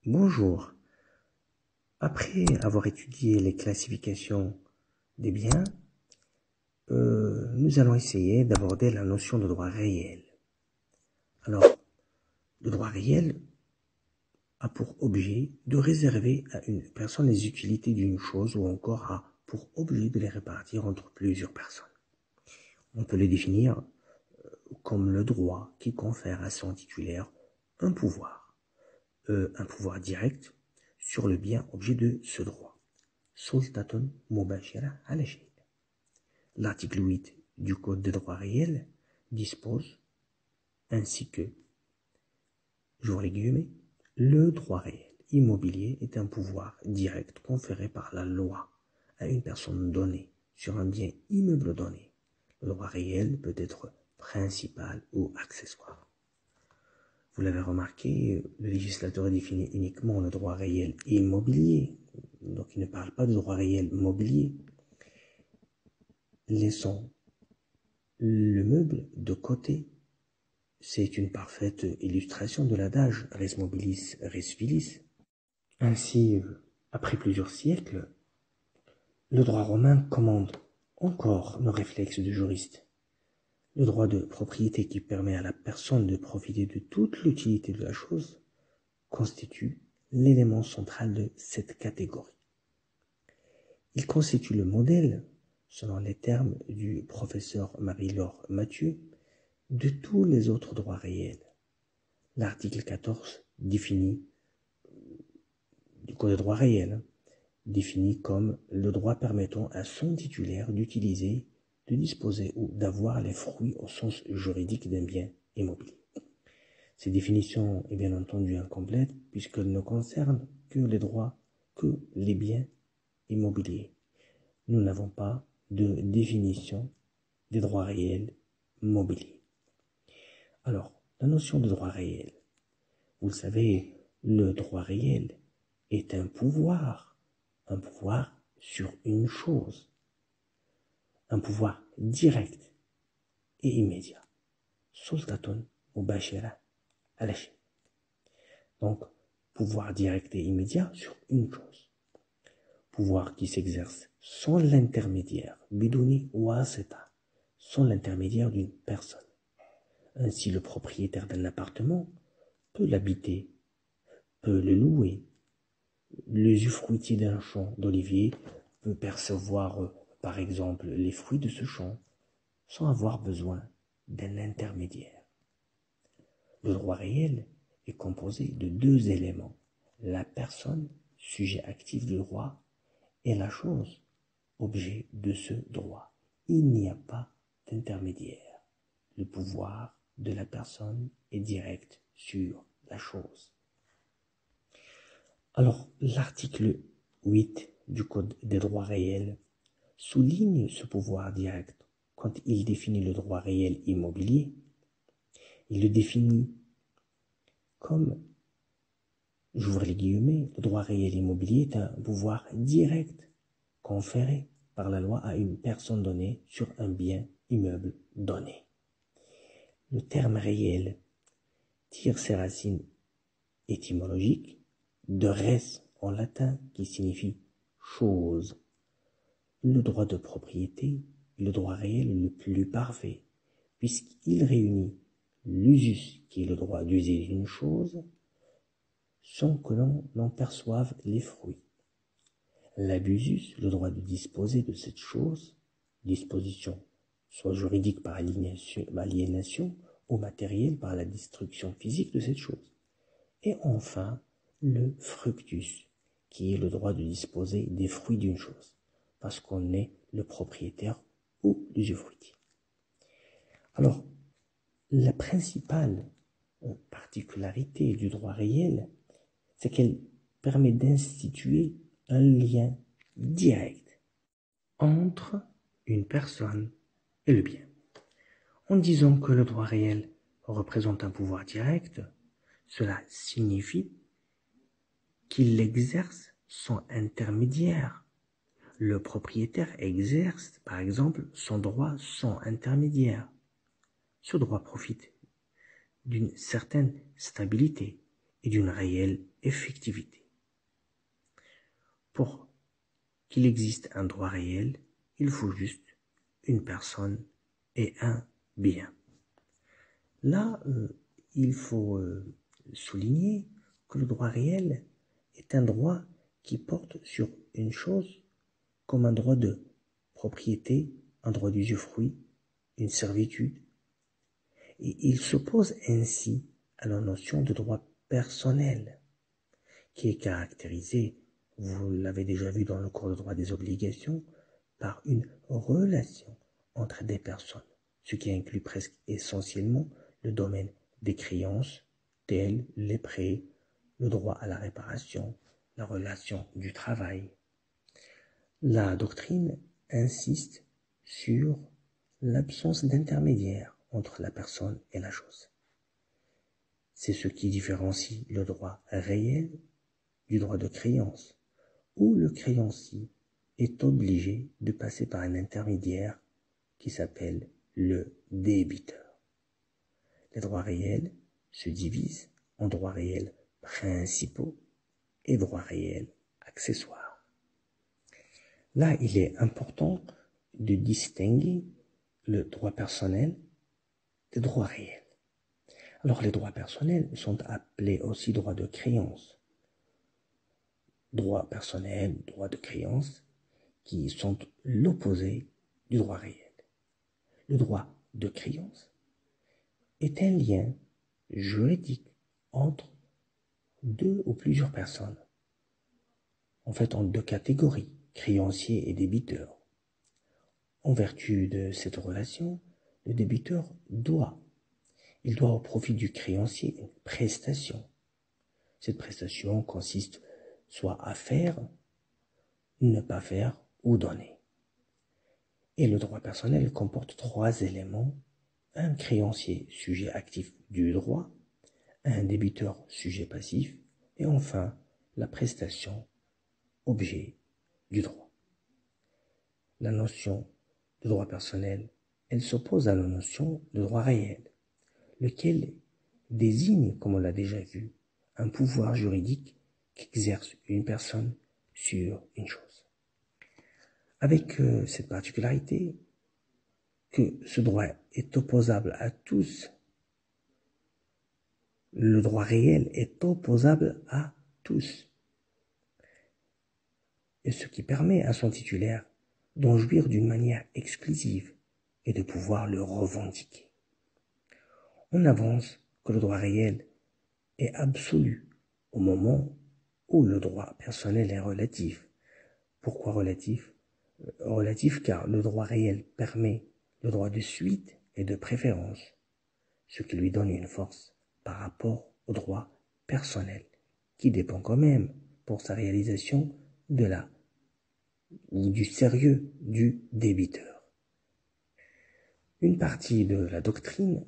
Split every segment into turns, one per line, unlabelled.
Bonjour. Après avoir étudié les classifications des biens, nous allons essayer d'aborder la notion de droit réel. Alors, le droit réel a pour objet de réserver à une personne les utilités d'une chose ou encore a pour objet de les répartir entre plusieurs personnes. On peut les définir comme le droit qui confère à son titulaire un pouvoir direct sur le bien objet de ce droit. Sultatun mubashira ala shay. L'article 8 du Code des droits réels dispose ainsi que, j'ouvre les guillemets, le droit réel immobilier est un pouvoir direct conféré par la loi à une personne donnée sur un bien immeuble donné. Le droit réel peut être principal ou accessoire. Vous l'avez remarqué, le législateur définit uniquement le droit réel immobilier, donc il ne parle pas de droit réel mobilier. Laissons le meuble de côté. C'est une parfaite illustration de l'adage res mobilis, res vilis. Ainsi, après plusieurs siècles, le droit romain commande encore nos réflexes de juriste. Le droit de propriété qui permet à la personne de profiter de toute l'utilité de la chose constitue l'élément central de cette catégorie. Il constitue le modèle, selon les termes du professeur Marie-Laure Mathieu, de tous les autres droits réels. L'article 14 définit du Code des droits réels, défini comme le droit permettant à son titulaire d'utiliser, de disposer ou d'avoir les fruits au sens juridique d'un bien immobilier. Cette définition est bien entendu incomplète puisqu'elle ne concerne que les droits, que les biens immobiliers. Nous n'avons pas de définition des droits réels mobiliers. Alors, la notion de droit réel. Vous le savez, le droit réel est un pouvoir sur une chose, un pouvoir direct et immédiat. Sultatun mubashira ala shay. Donc, pouvoir direct et immédiat sur une chose. Pouvoir qui s'exerce sans l'intermédiaire, biduni wasita, sans l'intermédiaire d'une personne. Ainsi, le propriétaire d'un appartement peut l'habiter, peut le louer. L'usufruitier d'un champ d'olivier peut percevoir, par exemple, les fruits de ce champ sans avoir besoin d'un intermédiaire. Le droit réel est composé de deux éléments, la personne, sujet actif du droit, et la chose, objet de ce droit. Il n'y a pas d'intermédiaire. Le pouvoir de la personne est direct sur la chose. Alors, l'article 8 du Code des droits réels souligne ce pouvoir direct quand il définit le droit réel immobilier. Il le définit comme, j'ouvre les guillemets, le droit réel immobilier est un pouvoir direct conféré par la loi à une personne donnée sur un bien immeuble donné. Le terme réel tire ses racines étymologiques de res en latin qui signifie chose. Le droit de propriété est le droit réel le plus parfait puisqu'il réunit l'usus qui est le droit d'user d'une chose sans que l'on en perçoive les fruits. L'abusus, le droit de disposer de cette chose, disposition soit juridique par aliénation ou matérielle par la destruction physique de cette chose. Et enfin, le fructus, qui est le droit de disposer des fruits d'une chose, parce qu'on est le propriétaire ou l'usufruitier. Alors, la principale particularité du droit réel, c'est qu'elle permet d'instituer un lien direct entre une personne et le bien. En disant que le droit réel représente un pouvoir direct, cela signifie qu'il l'exerce sans intermédiaire. Le propriétaire exerce, par exemple, son droit sans intermédiaire. Ce droit profite d'une certaine stabilité et d'une réelle effectivité. Pour qu'il existe un droit réel, il faut juste une personne et un bien. Là, il faut souligner que le droit réel est un droit qui porte sur une chose comme un droit de propriété, un droit d'usufruit, une servitude. Et il s'oppose ainsi à la notion de droit personnel, qui est caractérisée, vous l'avez déjà vu dans le cours de droit des obligations, par une relation entre des personnes, ce qui inclut presque essentiellement le domaine des créances, tels les prêts, le droit à la réparation, la relation du travail. La doctrine insiste sur l'absence d'intermédiaire entre la personne et la chose. C'est ce qui différencie le droit réel du droit de créance, où le créancier est obligé de passer par un intermédiaire qui s'appelle le débiteur. Les droits réels se divisent en droits réels principaux et droits réels accessoires. Là, il est important de distinguer le droit personnel des droits réels. Alors, les droits personnels sont appelés aussi droits de créance. Droits personnels, droits de créance, qui sont l'opposé du droit réel. Le droit de créance est un lien juridique entre deux ou plusieurs personnes. En fait, en deux catégories, créancier et débiteur. En vertu de cette relation, le débiteur il doit au profit du créancier une prestation. Cette prestation consiste soit à faire, ne pas faire ou donner. Et le droit personnel comporte trois éléments: un créancier sujet actif du droit, un débiteur sujet passif, et enfin la prestation objet du droit. La notion de droit personnel, elle s'oppose à la notion de droit réel, lequel désigne, comme on l'a déjà vu, un pouvoir juridique qu'exerce une personne sur une chose. Avec cette particularité que ce droit est opposable à tous, le droit réel est opposable à tous, et ce qui permet à son titulaire d'en jouir d'une manière exclusive et de pouvoir le revendiquer. On avance que le droit réel est absolu au moment où le droit personnel est relatif. Pourquoi relatif? Relatif car le droit réel permet le droit de suite et de préférence, ce qui lui donne une force par rapport au droit personnel, qui dépend quand même pour sa réalisation de la ou du sérieux du débiteur. Une partie de la doctrine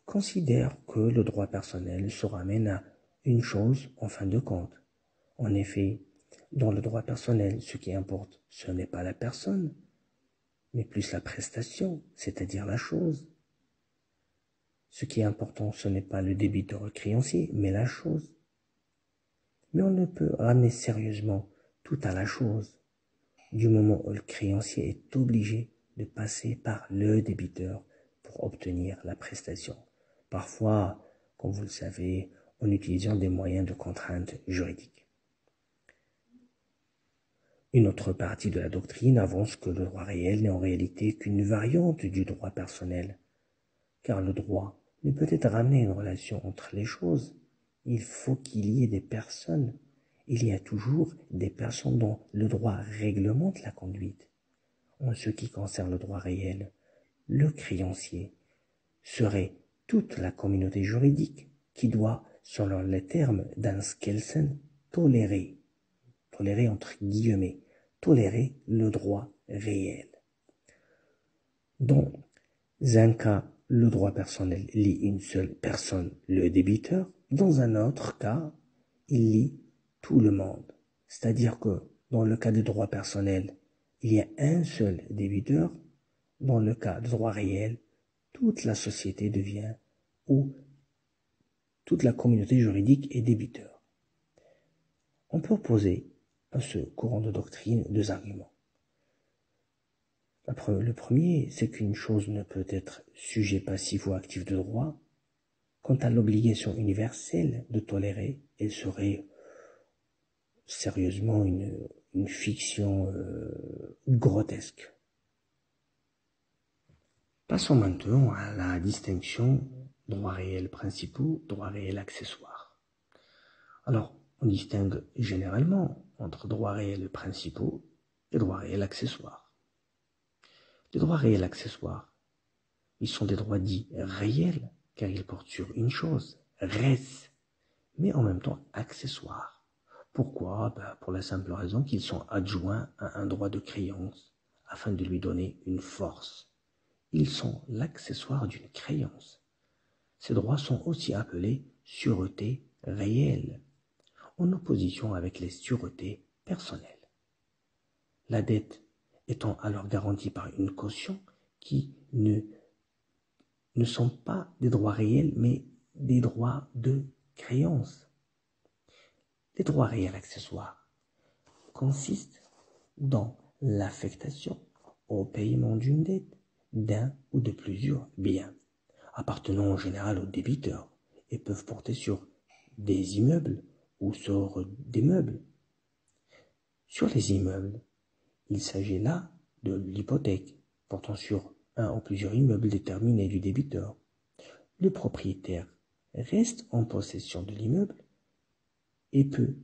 considère que le droit personnel se ramène à une chose en fin de compte. En effet, dans le droit personnel, ce qui importe, ce n'est pas la personne, mais plus la prestation, c'est-à-dire la chose. Ce qui est important, ce n'est pas le débiteur ou le créancier, mais la chose. Mais on ne peut ramener sérieusement tout à la chose, du moment où le créancier est obligé de passer par le débiteur pour obtenir la prestation. Parfois, comme vous le savez, en utilisant des moyens de contrainte juridique. Une autre partie de la doctrine avance que le droit réel n'est en réalité qu'une variante du droit personnel, car le droit ne peut être ramené à une relation entre les choses. Il faut qu'il y ait des personnes. Il y a toujours des personnes dont le droit réglemente la conduite. En ce qui concerne le droit réel, le créancier serait toute la communauté juridique qui doit, selon les termes d'Hans Kelsen, tolérer entre guillemets, tolérer le droit réel. Dans un cas, le droit personnel lie une seule personne, le débiteur. Dans un autre cas, il lie tout le monde. C'est-à-dire que dans le cas du droit personnel, il y a un seul débiteur. Dans le cas du droit réel, toute la société devient ou toute la communauté juridique est débiteur. On peut opposer à ce courant de doctrine deux arguments. Le premier, c'est qu'une chose ne peut être sujet passif ou actif de droit. Quant à l'obligation universelle de tolérer, elle serait sérieusement une fiction grotesque. Passons maintenant à la distinction droit réel principaux, droit réel accessoire. Alors, on distingue généralement entre droits réels principaux et droits réels accessoires. Les droits réels accessoires, ils sont des droits dits réels, car ils portent sur une chose, res, mais en même temps accessoires. Pourquoi? Pour la simple raison qu'ils sont adjoints à un droit de créance, afin de lui donner une force. Ils sont l'accessoire d'une créance. Ces droits sont aussi appelés sûretés réelles, en opposition avec les sûretés personnelles. La dette étant alors garantie par une caution qui ne sont pas des droits réels, mais des droits de créance. Les droits réels accessoires consistent dans l'affectation au paiement d'une dette d'un ou de plusieurs biens, appartenant en général au débiteur, et peuvent porter sur des immeubles ou sur des meubles. Sur les immeubles, il s'agit là de l'hypothèque, portant sur un ou plusieurs immeubles déterminés du débiteur. Le propriétaire reste en possession de l'immeuble et peut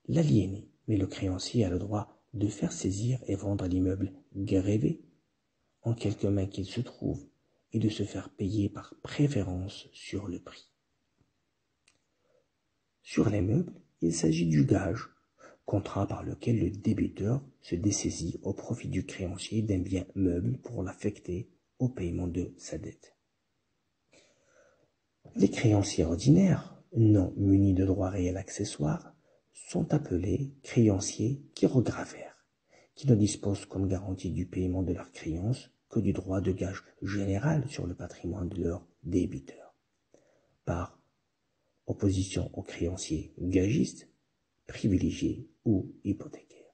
l'aliéner, mais le créancier a le droit de faire saisir et vendre l'immeuble grévé en quelque main qu'il se trouve et de se faire payer par préférence sur le prix. Sur les meubles, il s'agit du gage, contrat par lequel le débiteur se dessaisit au profit du créancier d'un bien meuble pour l'affecter au paiement de sa dette. Les créanciers ordinaires, non munis de droits réels accessoires, sont appelés créanciers chirographaires, qui ne disposent comme garantie du paiement de leurs créances que du droit de gage général sur le patrimoine de leurs débiteurs. Par opposition aux créanciers gagistes, privilégiés ou hypothécaires.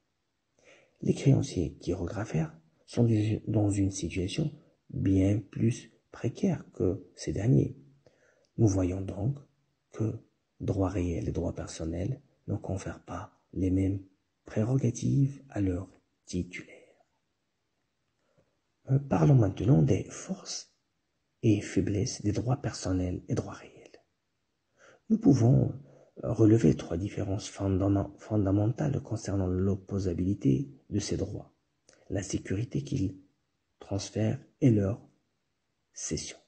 Les créanciers chirographaires sont dans une situation bien plus précaire que ces derniers. Nous voyons donc que droit réel et droit personnel ne confèrent pas les mêmes prérogatives à leurs titulaires. Parlons maintenant des forces et faiblesses des droits personnels et droits réels. Nous pouvons relever trois différences fondamentales concernant l'opposabilité de ces droits, la sécurité qu'ils transfèrent et leur cession.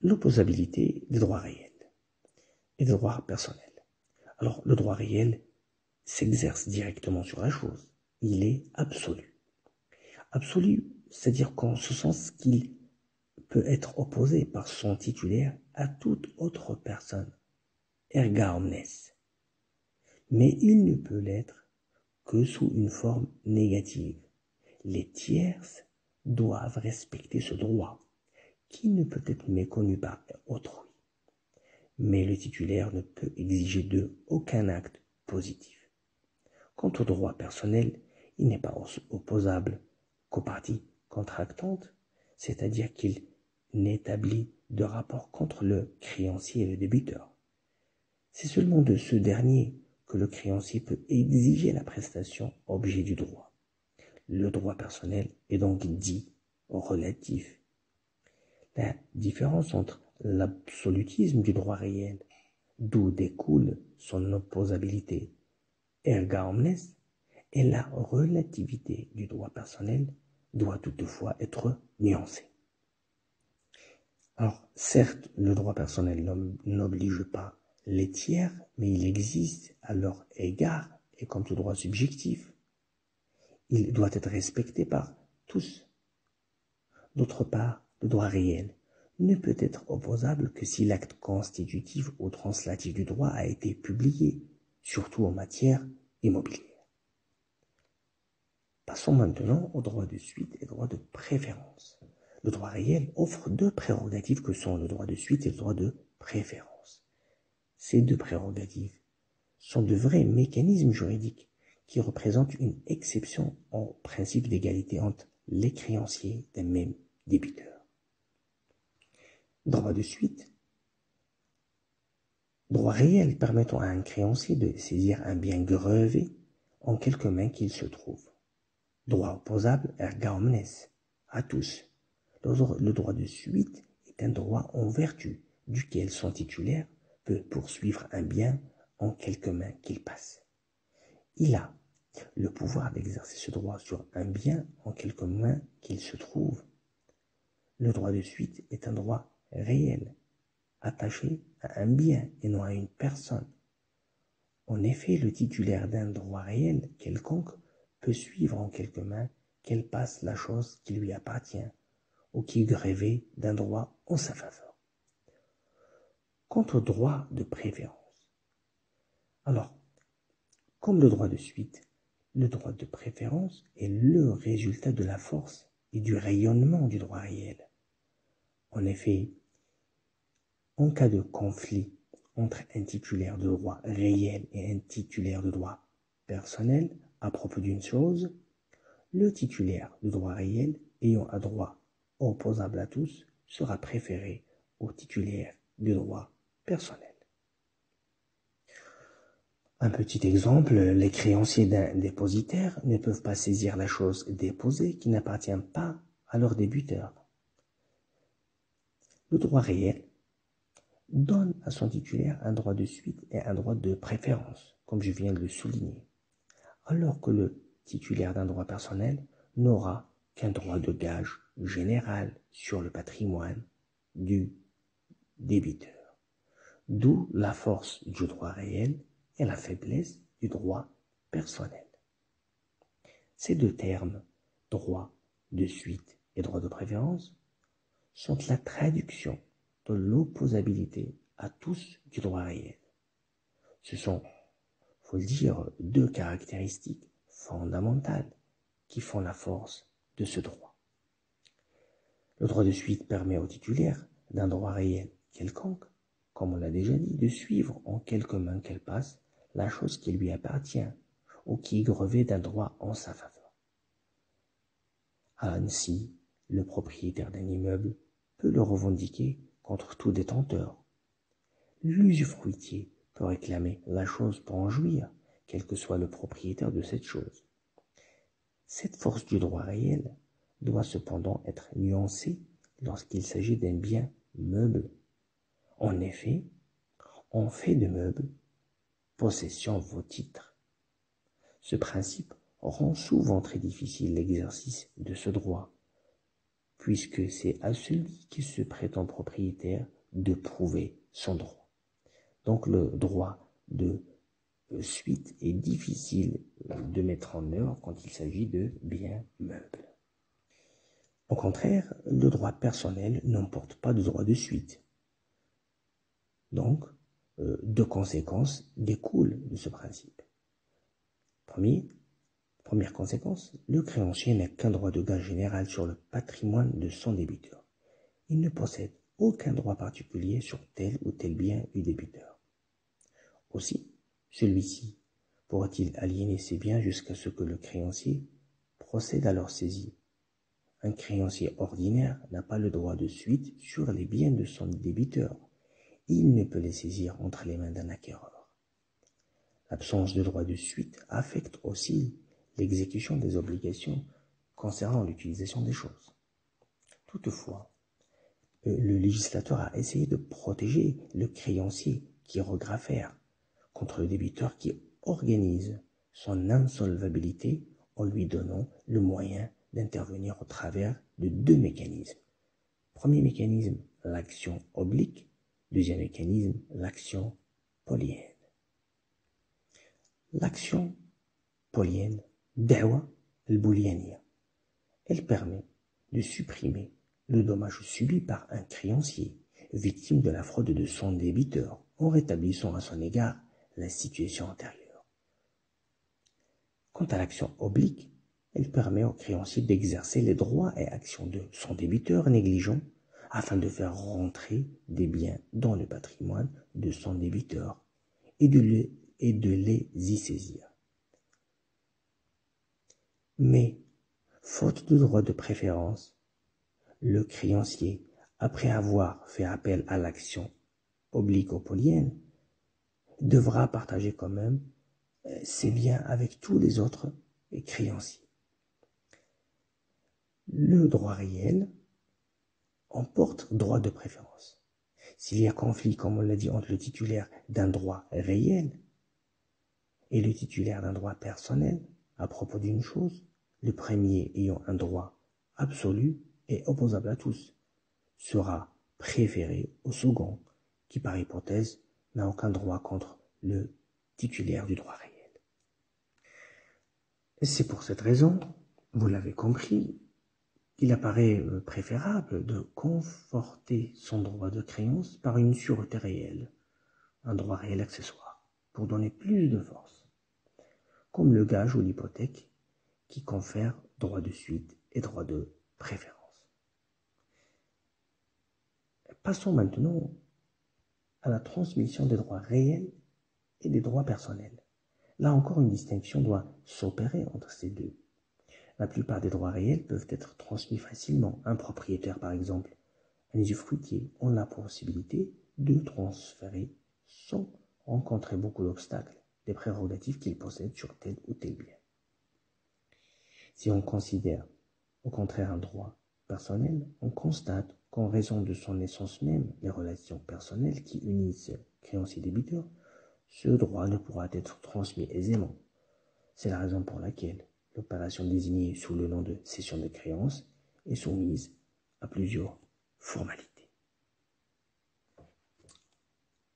L'opposabilité des droits réels et des droits personnels. Alors, le droit réel s'exerce directement sur la chose. Il est absolu. Absolu, c'est-à-dire qu'en ce sens qu'il peut être opposé par son titulaire à toute autre personne, erga omnes. Mais il ne peut l'être que sous une forme négative. Les tierces doivent respecter ce droit, qui ne peut être méconnu par autrui. Mais le titulaire ne peut exiger d'eux aucun acte positif. Quant au droit personnel, il n'est pas opposable qu'aux parties contractantes, c'est-à-dire qu'il n'établit de rapport qu'entre le créancier et le débiteur. C'est seulement de ce dernier que le créancier peut exiger la prestation objet du droit. Le droit personnel est donc dit relatif. La différence entre l'absolutisme du droit réel, d'où découle son opposabilité erga omnes, et la relativité du droit personnel doit toutefois être nuancée. Alors, certes, le droit personnel n'oblige pas les tiers, mais il existe à leur égard, et comme tout droit subjectif, il doit être respecté par tous. D'autre part, le droit réel ne peut être opposable que si l'acte constitutif ou translatif du droit a été publié, surtout en matière immobilière. Passons maintenant au droit de suite et au droit de préférence. Le droit réel offre deux prérogatives que sont le droit de suite et le droit de préférence. Ces deux prérogatives sont de vrais mécanismes juridiques qui représentent une exception au principe d'égalité entre les créanciers d'un même débiteur. Droit de suite. Droit réel permettant à un créancier de saisir un bien grevé en quelque main qu'il se trouve. Droit opposable erga omnes, à tous. Le droit de suite est un droit en vertu duquel son titulaire peut poursuivre un bien en quelque main qu'il passe. Il a le pouvoir d'exercer ce droit sur un bien en quelque main qu'il se trouve. Le droit de suite est un droit réel, attaché à un bien et non à une personne. En effet, le titulaire d'un droit réel quelconque peut suivre en quelque main qu'elle passe la chose qui lui appartient ou qui est grévée d'un droit en sa faveur. Quant au droit de préférence. Alors, comme le droit de suite, le droit de préférence est le résultat de la force et du rayonnement du droit réel. En effet, en cas de conflit entre un titulaire de droit réel et un titulaire de droit personnel à propos d'une chose, le titulaire de droit réel ayant un droit opposable à tous sera préféré au titulaire de droit personnel. Un petit exemple, les créanciers d'un dépositaire ne peuvent pas saisir la chose déposée qui n'appartient pas à leur débiteur. Le droit réel donne à son titulaire un droit de suite et un droit de préférence, comme je viens de le souligner, alors que le titulaire d'un droit personnel n'aura qu'un droit de gage général sur le patrimoine du débiteur. D'où la force du droit réel et la faiblesse du droit personnel. Ces deux termes, droit de suite et droit de préférence, sont la traduction de l'opposabilité à tous du droit réel. Ce sont, faut le dire, deux caractéristiques fondamentales qui font la force de ce droit. Le droit de suite permet au titulaire d'un droit réel quelconque, comme on l'a déjà dit, de suivre en quelque main qu'elle passe la chose qui lui appartient ou qui est grevée d'un droit en sa faveur. Ainsi, le propriétaire d'un immeuble peut le revendiquer contre tout détenteur. L'usufruitier peut réclamer la chose pour en jouir, quel que soit le propriétaire de cette chose. Cette force du droit réel doit cependant être nuancée lorsqu'il s'agit d'un bien meuble. En effet, on fait de meubles possession vaut titre. Ce principe rend souvent très difficile l'exercice de ce droit, puisque c'est à celui qui se prétend propriétaire de prouver son droit. Donc le droit de suite est difficile de mettre en œuvre quand il s'agit de biens meubles. Au contraire, le droit personnel n'emporte pas de droit de suite. Donc, deux conséquences découlent de ce principe. Première conséquence, le créancier n'a qu'un droit de gage général sur le patrimoine de son débiteur. Il ne possède aucun droit particulier sur tel ou tel bien du débiteur. Aussi, celui-ci pourra-t-il aliéner ses biens jusqu'à ce que le créancier procède à leur saisie. Un créancier ordinaire n'a pas le droit de suite sur les biens de son débiteur. Il ne peut les saisir entre les mains d'un acquéreur. L'absence de droit de suite affecte aussi l'exécution des obligations concernant l'utilisation des choses. Toutefois, le législateur a essayé de protéger le créancier qui est regraffaire contre le débiteur qui organise son insolvabilité en lui donnant le moyen d'intervenir au travers de deux mécanismes. Premier mécanisme, l'action oblique. Deuxième mécanisme, l'action polienne. L'action polienne, da'wa al-bouliania, elle permet de supprimer le dommage subi par un créancier victime de la fraude de son débiteur en rétablissant à son égard la situation antérieure. Quant à l'action oblique, elle permet au créancier d'exercer les droits et actions de son débiteur négligent afin de faire rentrer des biens dans le patrimoine de son débiteur et de les y saisir. Mais, faute de droit de préférence, le créancier, après avoir fait appel à l'action obligopolienne, devra partager quand même ses biens avec tous les autres créanciers. Le droit réel emporte droit de préférence. S'il y a conflit, comme on l'a dit, entre le titulaire d'un droit réel et le titulaire d'un droit personnel à propos d'une chose, le premier ayant un droit absolu et opposable à tous, sera préféré au second, qui par hypothèse n'a aucun droit contre le titulaire du droit réel. Et c'est pour cette raison, vous l'avez compris, qu'il apparaît préférable de conforter son droit de créance par une sûreté réelle, un droit réel accessoire, pour donner plus de force, comme le gage ou l'hypothèque qui confère droit de suite et droit de préférence. Passons maintenant à la transmission des droits réels et des droits personnels. Là encore, une distinction doit s'opérer entre ces deux. La plupart des droits réels peuvent être transmis facilement. Un propriétaire, par exemple, un usufruitier, a la possibilité de transférer sans rencontrer beaucoup d'obstacles des prérogatives qu'il possède sur tel ou tel bien. Si on considère au contraire un droit personnel, on constate qu'en raison de son essence même, les relations personnelles qui unissent créancier et débiteur, ce droit ne pourra être transmis aisément. C'est la raison pour laquelle l'opération désignée sous le nom de cession de créance est soumise à plusieurs formalités.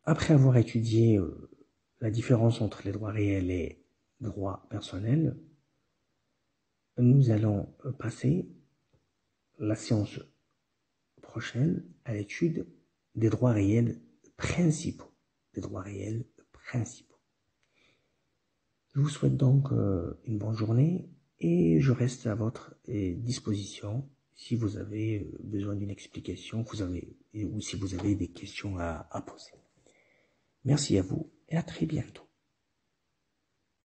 Après avoir étudié la différence entre les droits réels et les droits personnels, nous allons passer la séance prochaine à l'étude des droits réels principaux. Des droits réels principaux. Je vous souhaite donc une bonne journée et je reste à votre disposition si vous avez besoin d'une explication ou si vous avez des questions à poser. Merci à vous et à très bientôt.